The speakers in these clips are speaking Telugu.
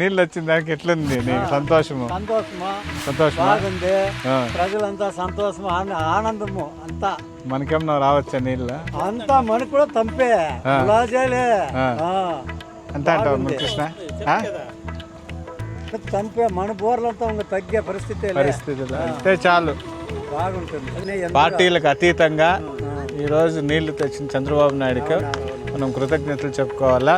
నీళ్ళు వచ్చిన దానికి ఎట్లుంది నీకు సంతోషము? సంతోషం బాగుంది, ప్రజలంతా సంతోషము ఆనందము అంతా. మనకేమన్నా రావచ్చా నీళ్ళు? అంతా మనకు కూడా తంపే గులాజాలే అంతా అంటావు కృష్ణ? తంపే మన బోర్లంతా ఇంకా తగ్గే పరిస్థితులు అంటే చాలు బాగుంటుంది. పార్టీలకు అతీతంగా ఈరోజు నీళ్లు తెచ్చిన చంద్రబాబు నాయుడుకు మనం కృతజ్ఞతలు చెప్పుకోవాలా.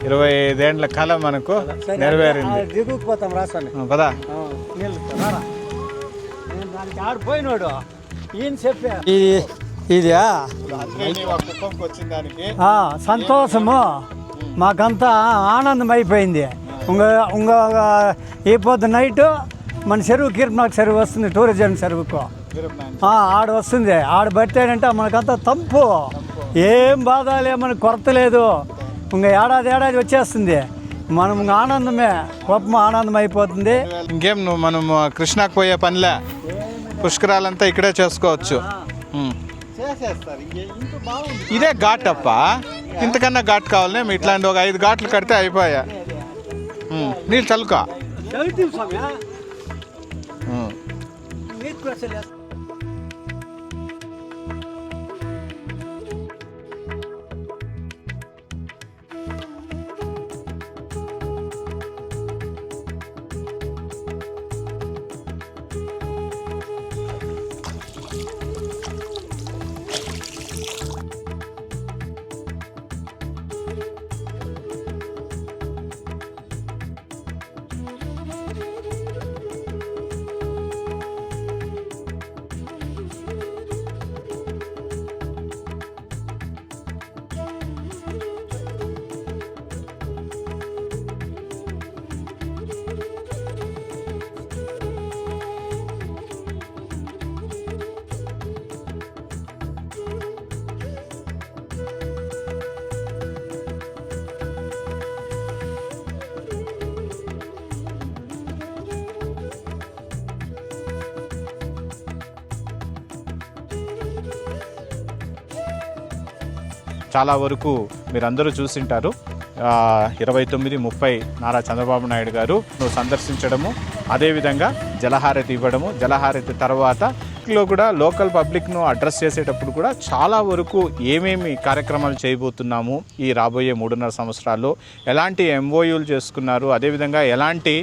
25 ఏళ్ల కళ మనకు నెరవేరింది. దిగుకుపోతాం రాష్ట్రాన్ని కదా. ఆడిపోయినాడు ఈయన చెప్పా ఇది సంతోషము మాకంతా ఆనందం అయిపోయింది. ఈ పొద్దు నైట్ మన చెరువు కిర్నాక్ చెరువు వస్తుంది, టూరిజం చెరువుకు ఆడ వస్తుంది. ఆడ పట్టాడంటే మనకంతా తంపు, ఏం బాధలే, మనకు కొరత లేదు. ఇంకా ఏడాది వచ్చేస్తుంది. మనం ఆనందమే, గొప్ప ఆనందం అయిపోతుంది. ఇంకేం నువ్వు మనం కృష్ణాకు పోయే పనిలే, పుష్కరాలంతా ఇక్కడే చేసుకోవచ్చు. ఇదే ఘాట్ అప్ప, ఇంతకన్నా ఘాట్ కావాలనే ఇట్లాంటి ఒక 5 ఘాట్లు కడితే అయిపోయా. నీళ్ళు చల్లుకో. చాలా వరకు మీరందరూ చూసింటారు. 29-30 నారా చంద్రబాబు నాయుడు గారు సందర్శించడము, అదేవిధంగా జలహారతి ఇవ్వడము, జలహారతి తర్వాత కూడా లోకల్ పబ్లిక్ను అడ్రస్ చేసేటప్పుడు కూడా చాలా వరకు ఏమేమి కార్యక్రమాలు చేయబోతున్నాము ఈ రాబోయే 3.5 సంవత్సరాల్లో, ఎలాంటి ఎంఓయూలు చేసుకున్నారు, అదేవిధంగా ఎలాంటి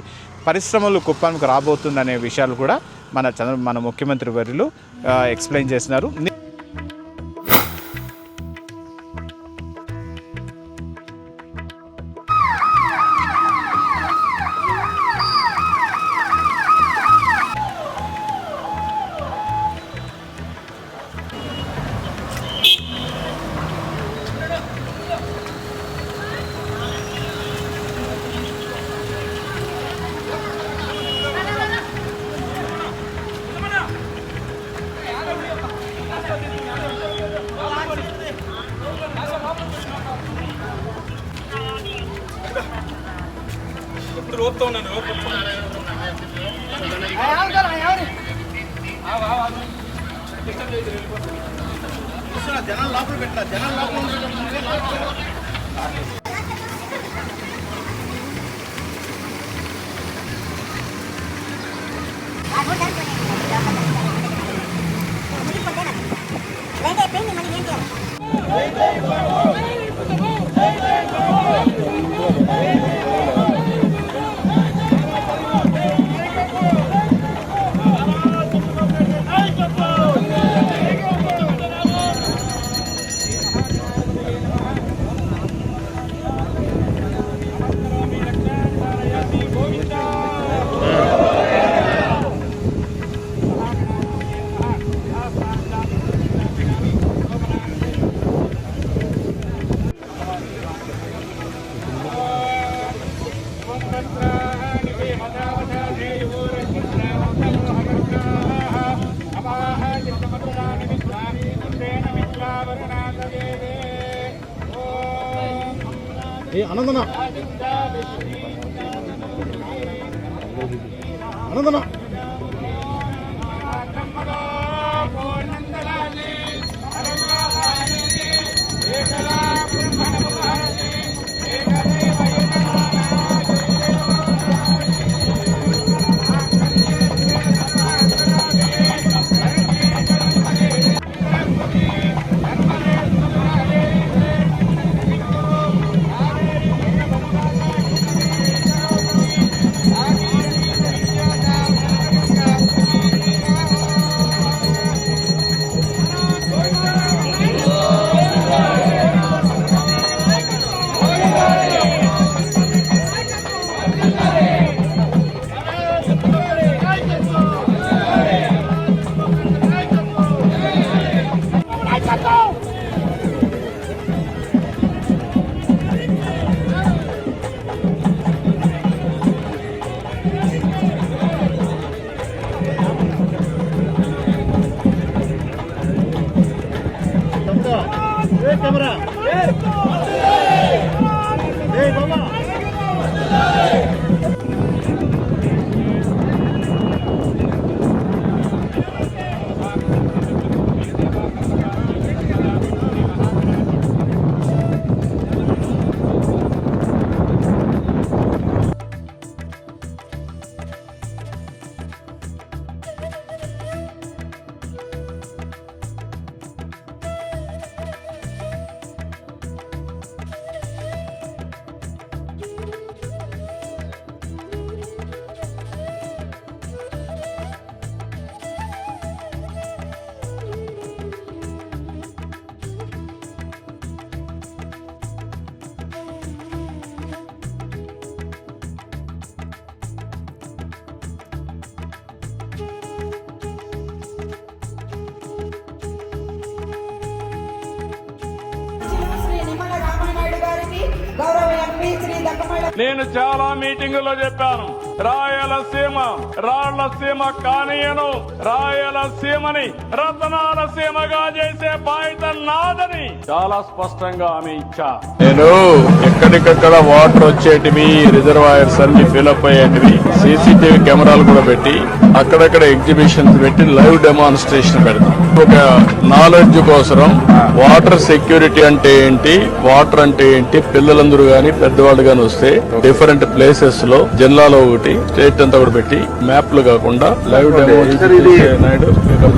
పరిశ్రమలు కుప్పానికి రాబోతుందనే విషయాలు కూడా మన ముఖ్యమంత్రి వర్యులు ఎక్స్ప్లెయిన్ చేసినారు. జనాలు లోపల పెట్టా, జనాలు లోపల ఆనందన ఆనందన కెమెరా బాబా నేను చాలా మీటింగుల్లో చెప్పాను, రాయలసీమ రాళ్లసీమ కానీయను, రాయలసీమని రతనాల సీమగా చేసే బాధ్యత నాదని చాలా స్పష్టంగా హామీ ఇచ్చా. నేను ఎక్కడికక్కడ వాటర్ వచ్చేటివి, రిజర్వాయర్స్ అన్ని ఫిల్అప్ అయ్యేటివి, సీసీటీవీ కెమెరాలు కూడా పెట్టి అక్కడక్కడ ఎగ్జిబిషన్స్ పెట్టి లైవ్ డెమాన్స్ట్రేషన్ పెడతాం. ఒక నాలెడ్జ్ కోసం వాటర్ సెక్యూరిటీ అంటే ఏంటి, వాటర్ అంటే ఏంటి, పిల్లలందరూ గాని పెద్దవాళ్ళు గాని వస్తే డిఫరెంట్ ప్లేసెస్ లో జిల్లాలో ఒకటి స్టేట్ అంతా కూడా పెట్టి మ్యాప్లు కాకుండా లైవ్ డెమో నాయుడు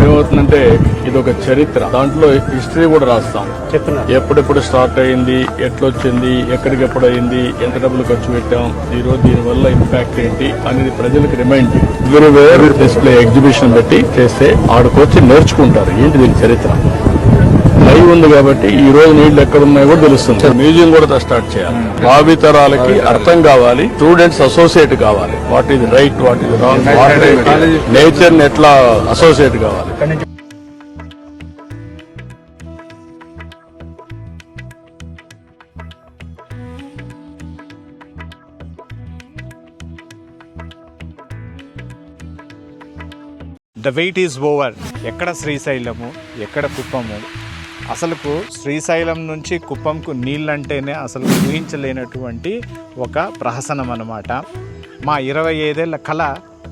ఏమవుతుందంటే ఇది ఒక చరిత్ర, దాంట్లో హిస్టరీ కూడా రాస్తాం. ఎప్పుడెప్పుడు స్టార్ట్ అయింది, ఎట్లొచ్చింది, ఎక్కడికెప్పుడు అయింది, ఎంత డబ్బులు ఖర్చు పెట్టాం, ఈ రోజు దీని వల్ల ఇంపాక్ట్ ఏంటి అనేది ప్రజలకు రిమైండ్ వేరు డిస్ప్లే ఎగ్జిబిషన్ పెట్టి చేస్తే ఆడుకొచ్చి నేర్చుకుంటారు ఏంటి దీని చరిత్ర. లైవ్ ఉంది కాబట్టి ఈ రోజు నీళ్లు ఎక్కడున్నాయో కూడా తెలుస్తుంది. మ్యూజియం కూడా స్టార్ట్ చేయాలి. భావితరాలకి అర్థం కావాలి, స్టూడెంట్స్ అసోసియేట్ కావాలి, what is right, what is wrong, nature ని ఎట్లా అసోసియేట్ కావాలి. The wait is over. ఎక్కడ శ్రీశైలము, ఎక్కడ కుప్పము. అసలుకు శ్రీశైలం నుంచి కుప్పంకు నీళ్ళంటేనే అసలు ఊహించలేనటువంటి ఒక ప్రహసనం అన్నమాట. మా 25 ఏళ్ల కళ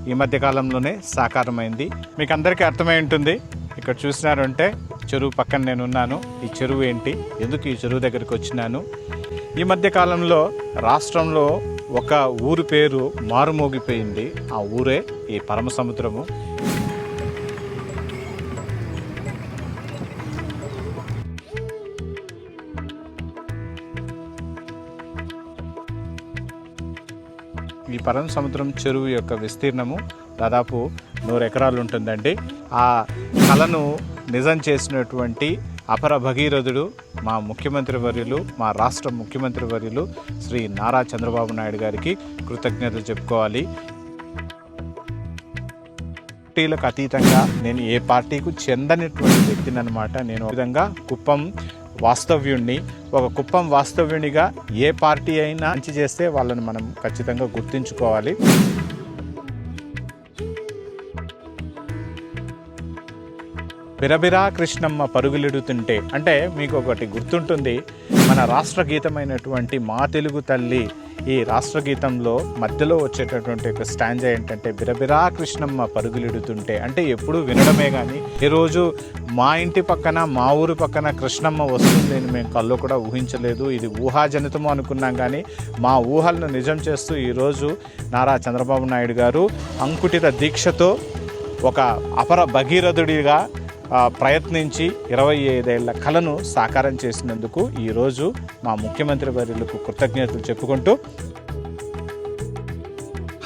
ఈ మధ్యకాలంలోనే సాకారమైంది. మీకు అందరికీ అర్థమై ఉంటుంది. ఇక్కడ చూసినారంటే చెరువు పక్కన నేను ఉన్నాను. ఈ చెరువు ఏంటి, ఎందుకు ఈ చెరువు దగ్గరికి వచ్చినాను. ఈ మధ్యకాలంలో రాష్ట్రంలో ఒక ఊరు పేరు మారుమోగిపోయింది. ఆ ఊరే ఈ పరమసముద్రము. ఈ పరమసముద్రం చెరువు యొక్క విస్తీర్ణము దాదాపు 100 ఎకరాలు ఉంటుందండి. ఆ కళను నిజం చేసినటువంటి అపర భగీరథుడు మా ముఖ్యమంత్రి వర్యులు, మా రాష్ట్ర ముఖ్యమంత్రి వర్యులు శ్రీ నారా చంద్రబాబు నాయుడు గారికి కృతజ్ఞతలు చెప్పుకోవాలి. పార్టీలకు అతీతంగా నేను ఏ పార్టీకు చెందనటువంటి వ్యక్తిని అనమాట. నేను విధంగా కుప్పం వాస్తవ్యుణ్ణి, ఒక కుప్పం వాస్తవ్యునిగా ఏ పార్టీ అయినా మంచి చేస్తే వాళ్ళని మనం ఖచ్చితంగా గుర్తించుకోవాలి. బిరబిరా కృష్ణమ్మ పరుగులెడుతుంటే అంటే మీకు ఒకటి గుర్తుంటుంది, మన రాష్ట్ర గీతమైనటువంటి మా తెలుగు తల్లి ఈ రాష్ట్ర గీతంలో మధ్యలో వచ్చేటటువంటి ఒక స్టాంజా ఏంటంటే బిరబిరా కృష్ణమ్మ పరుగులెడుతుంటే. అంటే ఎప్పుడు వినడమే కానీ ఈరోజు మా ఇంటి పక్కన, మా ఊరు పక్కన కృష్ణమ్మ వస్తుంది అని మేము కల్లో కూడా ఊహించలేదు. ఇది ఊహాజనితము అనుకున్నాం. కానీ మా ఊహలను నిజం చేస్తూ ఈరోజు నారా చంద్రబాబు నాయుడు గారు అంకుటిత దీక్షతో ఒక అపర భగీరథుడిగా ప్రయత్నించి 25 ఏళ్ల కళను సాకారం చేసినందుకు ఈరోజు మా ముఖ్యమంత్రి వర్యులకు కృతజ్ఞతలు చెప్పుకుంటూ,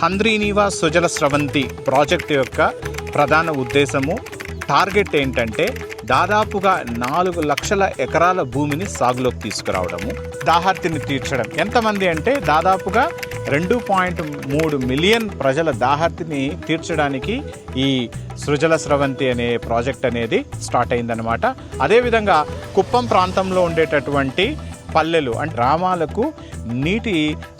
హంద్రీనీవా సుజల స్రవంతి ప్రాజెక్టు యొక్క ప్రధాన ఉద్దేశము, టార్గెట్ ఏంటంటే దాదాపుగా 4 లక్షల ఎకరాల భూమిని సాగులోకి తీసుకురావడము. దాహార్తిని తీర్చడం. ఎంతమంది అంటే దాదాపుగా 2.3 మిలియన్ ప్రజల దాహార్తిని తీర్చడానికి ఈ సృజల స్రవంతి అనే ప్రాజెక్ట్ అనేది స్టార్ట్ అయిందనమాట. అదేవిధంగా కుప్పం ప్రాంతంలో ఉండేటటువంటి పల్లెలు అంటే గ్రామాలకు నీటి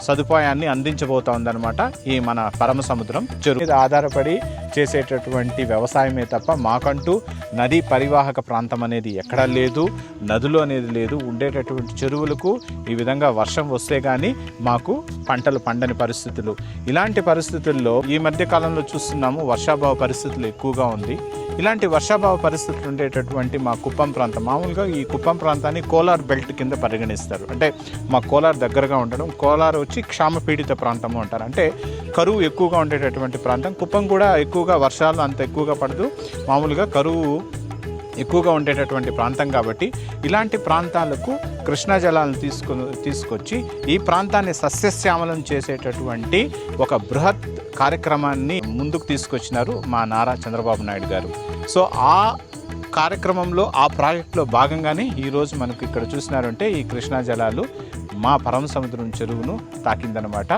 సదుపాయాన్ని అందించబోతా ఉందన్నమాట ఈ మన పరమ సముద్రం చెరువు మీద ఆధారపడి చేసేటటువంటి వ్యవసాయమే తప్ప మాకంటూ నదీ పరివాహక ప్రాంతం అనేది ఎక్కడా లేదు, నదులు అనేది లేదు. ఉండేటటువంటి చెరువులకు ఈ విధంగా వర్షం వస్తే కానీ మాకు పంటలు పండని పరిస్థితులు. ఇలాంటి పరిస్థితుల్లో ఈ మధ్య కాలంలో చూస్తున్నాము వర్షాభావ పరిస్థితులు ఎక్కువగా ఉంది. ఇలాంటి వర్షాభావ పరిస్థితులు ఉండేటటువంటి మా కుప్పం ప్రాంతం, మామూలుగా ఈ కుప్పం ప్రాంతాన్ని కోలార్ బెల్ట్ కింద పరిగణిస్తారు. అంటే మా కోలార్ దగ్గరగా ఉండడం, కోలార్ వచ్చి క్షామపీడిత ప్రాంతము అంటారు. అంటే కరువు ఎక్కువగా ఉండేటటువంటి ప్రాంతం. కుప్పం కూడా ఎక్కువగా వర్షాలు అంత ఎక్కువగా పడదు, మామూలుగా కరువు ఎక్కువగా ఉండేటటువంటి ప్రాంతం. కాబట్టి ఇలాంటి ప్రాంతాలకు కృష్ణా జలాలను తీసుకొచ్చి ఈ ప్రాంతాన్ని సస్యశ్యామలం చేసేటటువంటి ఒక బృహత్ కార్యక్రమాన్ని ముందుకు తీసుకొచ్చినారు మా నారా చంద్రబాబు నాయుడు గారు. సో ఆ కార్యక్రమంలో ఆ ప్రాజెక్టులో భాగంగానే ఈరోజు మనకు ఇక్కడ చూసినారంటే ఈ కృష్ణా జలాలు మా పరమ సముద్రం చెరువును తాకిందనమాట.